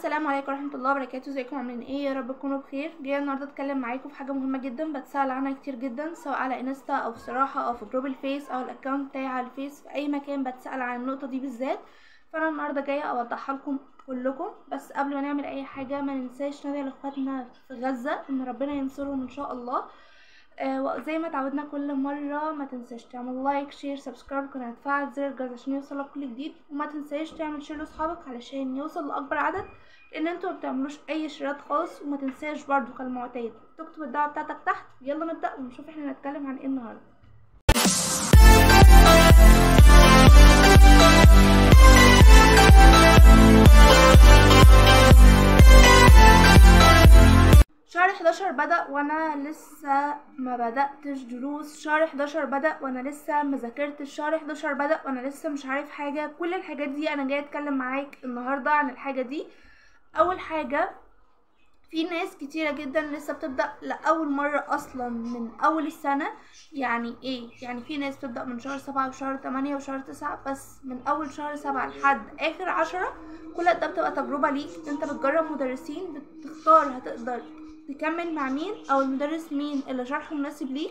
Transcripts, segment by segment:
السلام عليكم ورحمه الله وبركاته. ازيكم عاملين ايه؟ يا رب تكونوا بخير. جايه النهارده اتكلم معاكم في حاجه مهمه جدا بتسال عنها كتير جدا، سواء على انستا او في صراحه او في جروب الفيس او الاكونت بتاعي على الفيس، في اي مكان بتسال عن النقطه دي بالذات. فانا النهارده جايه اوضحها لكم كلكم. بس قبل ما نعمل اي حاجه ما ننساش ندعي لاخواتنا في غزه ان ربنا ينصرهم ان شاء الله. وزي ما اتعودنا كل مره ما تنساش تعمل لايك شير سبسكرايب وكمان هتفعل زر الجرس عشان يوصلك كل جديد، وما تنساش تعمل شير لاصحابك علشان يوصل لاكبر عدد، لان انتوا ما بتعملوش اي شيرات خالص. وما تنساش برضو كالمعتاد تكتب الدعوه بتاعتك تحت. يلا نبدا ونشوف احنا هنتكلم عن ايه النهارده. شهر 11 بدأ وانا لسه ما بدأتش دروس. شهر 11 بدأ وانا لسه ما ذاكرتش. شهر 11 بدأ وانا لسه مش عارف حاجة. كل الحاجات دي انا جاية اتكلم معاك النهاردة عن الحاجة دي. اول حاجة، في ناس كتيرة جدا لسه بتبدأ لأول مرة أصلا من أول السنة. يعني ايه؟ يعني في ناس بتبدأ من شهر 7 وشهر 8 وشهر 9، بس من أول شهر 7 لحد آخر 10 كل ده بتبقى تجربة ليك. انت بتجرب مدرسين، بتختار هتقدر تكمل مع مين او المدرس مين اللي شرحه مناسب ليك.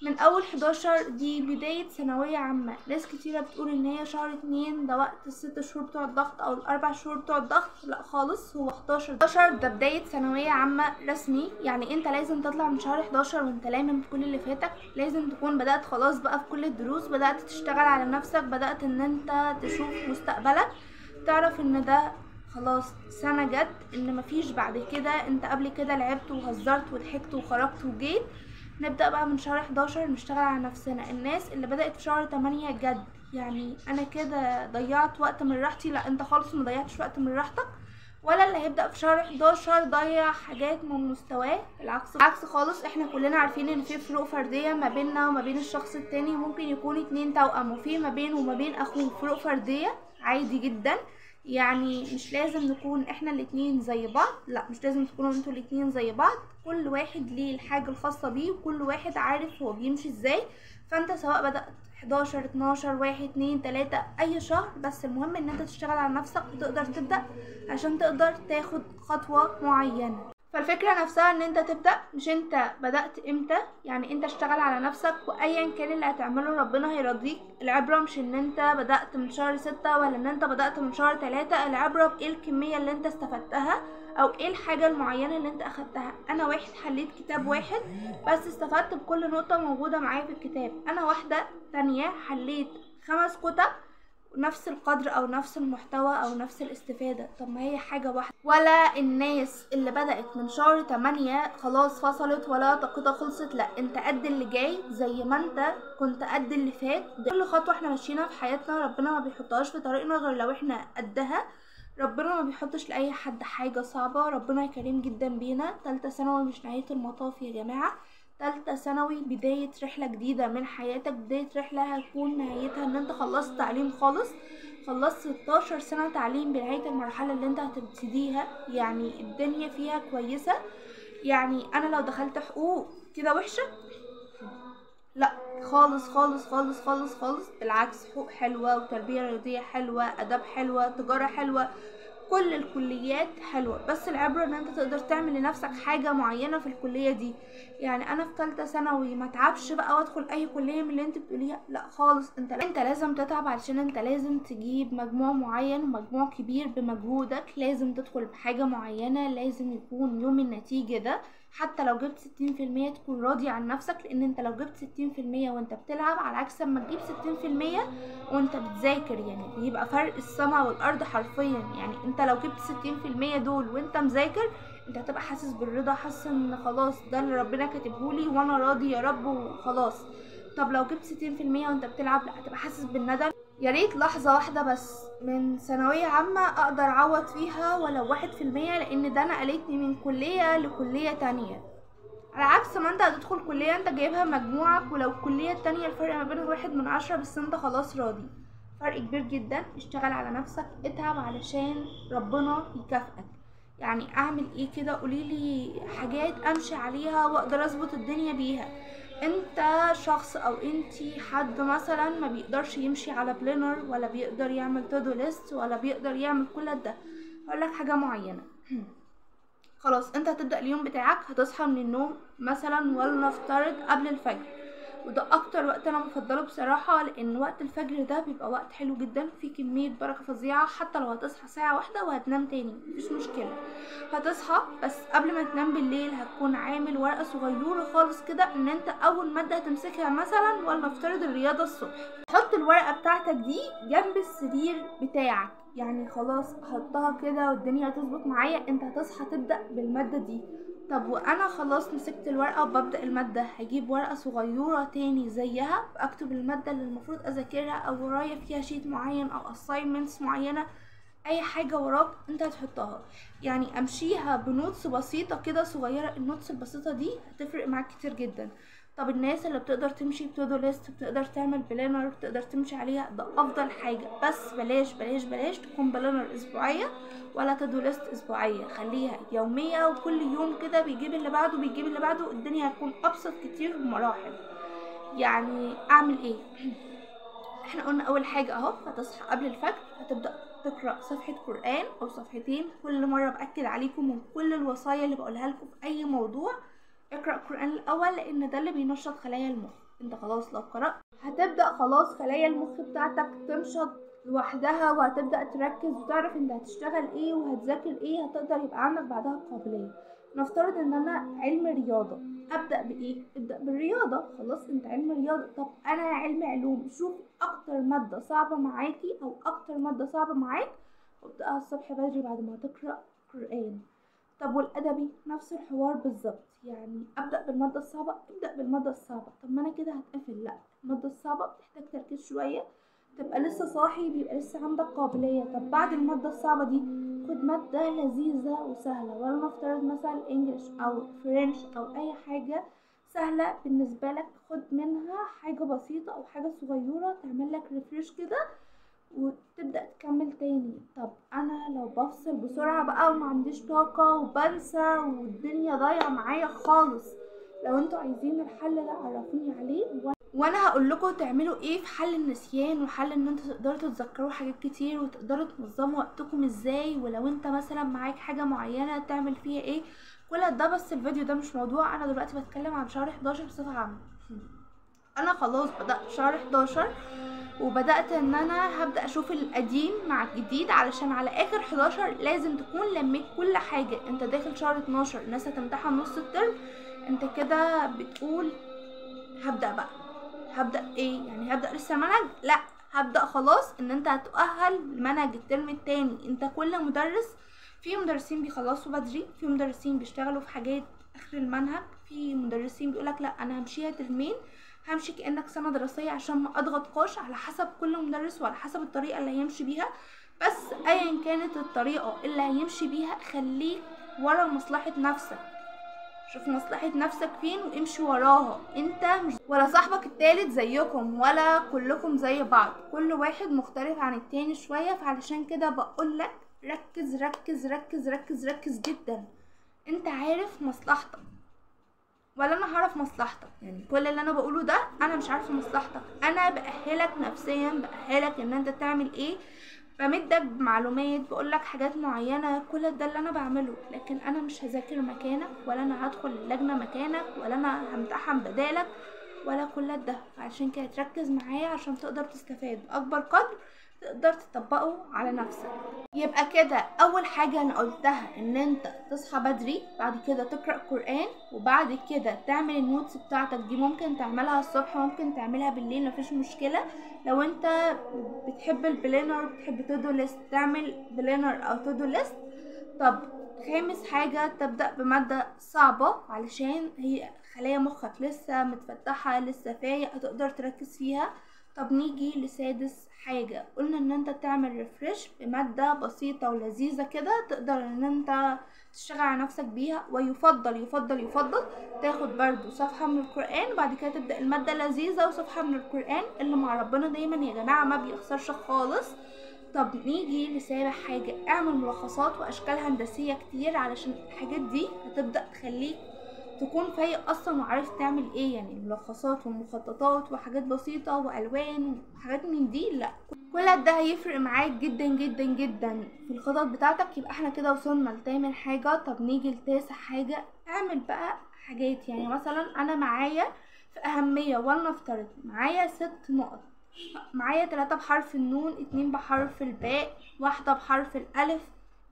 من اول 11 دي بداية ثانوية عامة. ناس كتيرة بتقول ان هي شهر 2 ده وقت ال6 شهور بتوع الضغط او ال4 شهور بتوع الضغط. لا خالص، هو 11 ده بداية ثانوية عامة رسمي. يعني انت لازم تطلع من شهر 11 وانت لامم كل اللي فاتك. لازم تكون بدأت خلاص بقى في كل الدروس، بدأت تشتغل على نفسك، بدأت ان انت تشوف مستقبلك، تعرف ان ده خلاص سنة جت، ان مفيش بعد كده. انت قبل كده لعبت وهزرت وضحكت وخرجت وجيت. نبدأ بقى من شهر 11 نشتغل على نفسنا. الناس اللي بدأت في شهر 8 جد، يعني انا كده ضيعت وقت من راحتي. لا، انت خالص مضيعتش وقت من راحتك. ولا اللي هيبدأ في شهر 11 ضيع حاجات من مستواه. بالعكس خالص. احنا كلنا عارفين ان في فروق فردية ما بيننا وما بين الشخص التاني. ممكن يكون 2 توأم وفي ما بينه وما بين اخوه فروق فردية عادي جدا. يعني مش لازم نكون احنا الاتنين زي بعض. لا، مش لازم تكونوا انتوا الاتنين زي بعض. كل واحد ليه الحاجة الخاصة بيه وكل واحد عارف هو بيمشي ازاي. فانت سواء بدأت 11 12 1 2 3 اي شهر، بس المهم ان انت تشتغل على نفسك وتقدر تبدأ عشان تقدر تاخد خطوة معينة. فالفكرة نفسها ان انت تبدأ، مش انت بدأت امتى. يعني انت اشتغل على نفسك وايا كان اللي هتعمله ربنا هيرضيك. العبرة مش ان انت بدأت من شهر 6 ولا ان انت بدأت من شهر 3. العبرة بايه الكمية اللي انت استفدتها او ايه الحاجة المعينة اللي انت اخدتها. انا واحد حليت كتاب واحد بس استفدت بكل نقطة موجودة معايا في الكتاب. انا واحدة تانية حليت 5 كتب نفس القدر او نفس المحتوى او نفس الاستفادة. طب ما هي حاجة واحدة. ولا الناس اللي بدأت من شهر 8 خلاص فصلت ولا طاقتها خلصت. لا، انت قد اللي جاي زي ما انت كنت قد اللي فات. كل خطوة احنا ماشيينها في حياتنا ربنا ما بيحطهاش في طريقنا غير لو احنا قدها. ربنا ما بيحطش لأي حد حاجة صعبة. ربنا كريم جدا بينا. تالتة ثانوي مش نهاية المطاف يا جماعة. تالتة ثانوي بداية رحلة جديدة من حياتك. بداية رحلة هتكون نهايتها ان انت خلصت تعليم خالص، خلصت 16 سنة تعليم بنهاية المرحلة اللي انت هتبتديها. يعني الدنيا فيها كويسة. يعني انا لو دخلت حقوق كده وحشة؟ لا خالص خالص خالص خالص خالص. بالعكس، حقوق حلوة وتربية رياضية حلوة، اداب حلوة، تجارة حلوة، كل الكليات حلوة. بس العبرة ان انت تقدر تعمل لنفسك حاجة معينة في الكلية دي. يعني انا في ثالثه ثانوي ما تعبش بقى وادخل اي كلية من اللي انت بتقوليها. لا خالص، انت لازم تتعب علشان انت لازم تجيب مجموع معين ومجموع كبير بمجهودك. لازم تدخل بحاجة معينة. لازم يكون يوم النتيجة ده حتى لو جبت 60% تكون راضي عن نفسك. لان انت لو جبت 60% وانت بتلعب على عكس ما تجيب 60% وانت بتذاكر، يعني بيبقى فرق السماء والارض حرفيا. يعني انت لو جبت 60% دول وانت مذاكر انت هتبقى حاسس بالرضا، حاسس ان خلاص ده اللي ربنا كاتبهولي وانا راضي يا رب وخلاص. طب لو جبت 60% وانت بتلعب، لا، هتبقى حاسس بالندم. يا ريت لحظة واحدة بس من ثانوية عامة اقدر اعوض فيها ولو 1%، لان ده نقلتني من كلية لكلية تانية. على عكس ما انت هتدخل كلية انت جايبها مجموعك، ولو الكلية التانية الفرق ما بينهم 1/10 بس انت خلاص راضي. فرق كبير جدا. اشتغل على نفسك، اتعب علشان ربنا يكافئك. يعني اعمل ايه كده؟ قوليلي حاجات امشي عليها واقدر اظبط الدنيا بيها. انت شخص او انتي حد مثلا ما بيقدرش يمشي على بلانر ولا بيقدر يعمل تودو ليست ولا بيقدر يعمل كل ده. هقولك حاجة معينة. خلاص انت هتبدأ اليوم بتاعك، هتصحى من النوم مثلا ولنفترض قبل الفجر، وده اكتر وقت انا بفضله بصراحة، لان وقت الفجر ده بيبقى وقت حلو جدا، فيه كمية بركة فظيعة. حتى لو هتصحى ساعة واحدة وهتنام تاني مفيش مشكلة، هتصحى بس قبل ما تنام بالليل هتكون عامل ورقة صغيرة خالص كده ان انت اول مادة هتمسكها مثلا ولنفترض الرياضة الصبح. حط الورقة بتاعتك دي جنب السرير بتاعك، يعني خلاص حطها كده والدنيا هتظبط معايا. انت هتصحى تبدأ بالمادة دي. طب وانا خلاص مسكت الورقة وببدأ المادة، هجيب ورقة صغيرة تاني زيها اكتب المادة اللي المفروض اذاكرها، او ورايا فيها شيت معين او assignments معينة، اي حاجة وراك انت هتحطها. يعني امشيها بنوتس بسيطة كده صغيرة، النوتس البسيطة دي هتفرق معاك كتير جدا. طب الناس اللي بتقدر تمشي بتودو ليست، بتقدر تعمل بلانر، بتقدر تمشي عليها، ده افضل حاجة. بس بلاش بلاش بلاش تكون بلانر اسبوعية ولا تودو ليست اسبوعية، خليها يومية، وكل يوم كده بيجيب اللي بعده بيجيب اللي بعده، الدنيا هتكون ابسط كتير بمراحل. يعني اعمل ايه؟ احنا قلنا اول حاجة اهو، هتصحى قبل الفجر، هتبدأ تقرأ صفحة قرآن او صفحتين. كل مرة باكد عليكم من كل الوصايا اللي بقولها لكم في اي موضوع، اقرأ القرآن الاول، لان ده اللي بينشط خلايا المخ. انت خلاص لو قرأت هتبدأ خلاص خلايا المخ بتاعتك تنشط لوحدها، وهتبدأ تركز وتعرف انت هتشتغل ايه وهتذاكر ايه، هتقدر يبقى عندك بعدها قابلية. نفترض ان انا علم رياضة، ابدأ بايه؟ ابدأ بالرياضة. خلاص انت علم رياضة. طب انا علم علوم، شوف اكتر مادة صعبة معاكي او اكتر مادة صعبة معاك وابدأها الصبح بدري بعد ما تقرأ قرآن. طب والادبي نفس الحوار بالظبط، يعني ابدا بالماده الصعبه، ابدا بالماده الصعبه. طب ما انا كده هتقفل، لا، الماده الصعبه بتحتاج تركيز شويه، تبقى لسه صاحي، بيبقى لسه عندك قابليه. طب بعد الماده الصعبه دي خد ماده لذيذه وسهله، ولنفترض مثلا انجليش او فرنش او اي حاجه سهله بالنسبه لك، خد منها حاجه بسيطه او حاجه صغيره تعمل لك ريفريش كده وتبدأ تكمل تاني. طب انا لو بفصل بسرعة بقى وما عنديش طاقة وبنسى والدنيا ضايعة معايا خالص، لو انتوا عايزين الحل ده عرفوني عليه وانا هقول لكم تعملوا ايه في حل النسيان، وحل ان انتوا تقدروا تتذكروا حاجات كتير، وتقدروا تنظموا وقتكم ازاي، ولو انت مثلا معاك حاجة معينة تعمل فيها ايه، كل ده. بس الفيديو ده مش موضوع، انا دلوقتي بتكلم عن شهر 11 بصفة عامة. انا خلاص بدأت شهر 11 وبدأت ان انا هبدأ اشوف القديم مع الجديد، علشان على اخر 11 لازم تكون لميت كل حاجة. انت داخل شهر 12 الناس هتمتحن نص الترم، انت كده بتقول هبدأ بقى. هبدأ ايه يعني؟ هبدأ لسه منهج؟ لا، هبدأ خلاص ان انت هتؤهل لمنهج الترم التاني. انت كل مدرس، في مدرسين بيخلصوا بدري، في مدرسين بيشتغلوا في حاجات اخر المنهج، في مدرسين بيقولك لا انا همشيها ترمين، همشي كأنك سنة دراسية عشان ما اضغطكاش، على حسب كل مدرس وعلى حسب الطريقة اللي هيمشي بيها. بس ايا كانت الطريقة اللي هيمشي بيها خليك ورا مصلحة نفسك، شوف مصلحة نفسك فين وامشي وراها. انت مش ولا صاحبك التالت زيكم ولا كلكم زي بعض، كل واحد مختلف عن التاني شوية. فعلشان كده بقولك ركز ركز ركز ركز ركز جدا. انت عارف مصلحتك ولا انا هعرف مصلحتك؟ يعني كل اللي انا بقوله ده انا مش عارفه مصلحتك، انا بأهلك نفسيا، بأهلك ان انت تعمل ايه، بمدك بمعلومات، بقولك حاجات معينة. كل ده اللي انا بعمله، لكن انا مش هذاكر مكانك، ولا انا هدخل اللجنة مكانك، ولا انا همتحن بدالك، ولا كل ده. عشان كده تركز معايا عشان تقدر تستفاد بأكبر قدر، تقدر تطبقه على نفسك. يبقى كده اول حاجة انا قلتها ان انت تصحى بدري، بعد كده تقرأ قرآن، وبعد كده تعمل النوتس بتاعتك دي. ممكن تعملها الصبح، ممكن تعملها بالليل، مفيش مشكلة. لو انت بتحب البلانر، بتحب تودو ليست، تعمل بلانر او تودو ليست. طب خامس حاجة تبدأ بمادة صعبة، علشان هي خلايا مخك لسه متفتحة لسه فايق، هتقدر تركز فيها. طب نيجي لسادس حاجة، قلنا ان انت تعمل ريفريش بمادة بسيطة ولذيذة كده تقدر ان انت تشتغل على نفسك بيها. ويفضل يفضل يفضل تاخد برضو صفحة من القرآن، وبعد كده تبدأ المادة لذيذة وصفحة من القرآن. اللي مع ربنا دايما يا جماعة ما بيخسرش خالص. طب نيجي لسابع حاجة، اعمل ملخصات واشكال هندسية كتير، علشان الحاجات دي هتبدأ تخليك تكون فايق اصلا وعارف تعمل ايه. يعني الملخصات والمخططات وحاجات بسيطة والوان وحاجات من دي، لا، كل ده هيفرق معاك جدا جدا جدا في الخطط بتاعتك. يبقى احنا كده وصلنا لتامن حاجة. طب نيجي لتاسع حاجة. اعمل بقى حاجات، يعني مثلا انا معايا في اهمية، ولنفترض معايا 6 نقط، معايا 3 بحرف النون، 2 بحرف الباء، 1 بحرف الالف.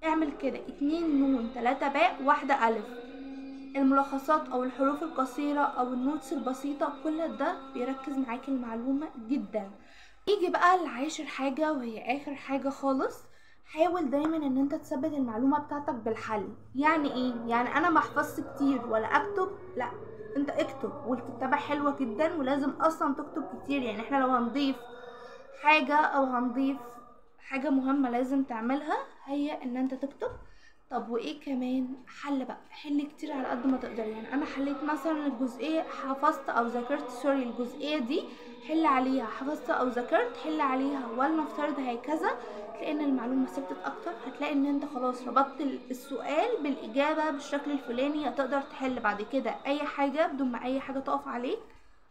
اعمل كده 2 نون 3 باء 1 الف. الملخصات او الحروف القصيرة او النوتس البسيطة، كل ده بيركز معاك المعلومة جدا. يجي بقى العاشر حاجة وهي اخر حاجة خالص. حاول دايما ان انت تثبت المعلومة بتاعتك بالحل. يعني ايه؟ يعني انا محفظش كتير ولا اكتب، لا، انت اكتب، والكتابة حلوة جدا ولازم اصلا تكتب كتير. يعني احنا لو هنضيف حاجة او هنضيف حاجة مهمة لازم تعملها، هي ان انت تكتب. طب وايه كمان؟ حل بقى، حل كتير على قد ما تقدر. يعني انا حليت مثلا الجزئية، حفظت او ذاكرت الجزئية دي، حل عليها. حفظت او ذاكرت، حل عليها. ولنفترض هكذا، تلاقي ان المعلومة ثبتت اكتر. هتلاقي ان انت خلاص ربطت السؤال بالاجابة بالشكل الفلاني، هتقدر تحل بعد كده اي حاجة بدون ما اي حاجة تقف عليك.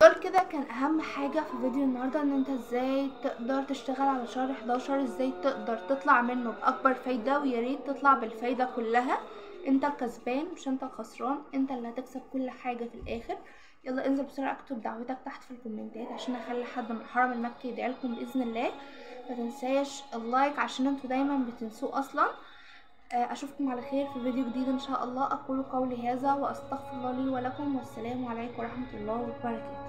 دول كده كان اهم حاجة في فيديو النهاردة، ان انت ازاي تقدر تشتغل على شهر 11، ازاي تقدر تطلع منه باكبر فايدة. وياريت تطلع بالفايدة كلها. انت الكسبان مش انت الخسران، انت اللي هتكسب كل حاجة في الاخر. يلا انزل بسرعة اكتب دعوتك تحت في الكومنتات عشان اخلي حد من الحرم المكي يدعيلكم باذن الله. متنساش اللايك عشان انتوا دايما بتنسوه اصلا. اشوفكم على خير في فيديو جديد ان شاء الله. اقول قولي هذا واستغفر الله لي ولكم، والسلام عليكم ورحمة الله وبركاته.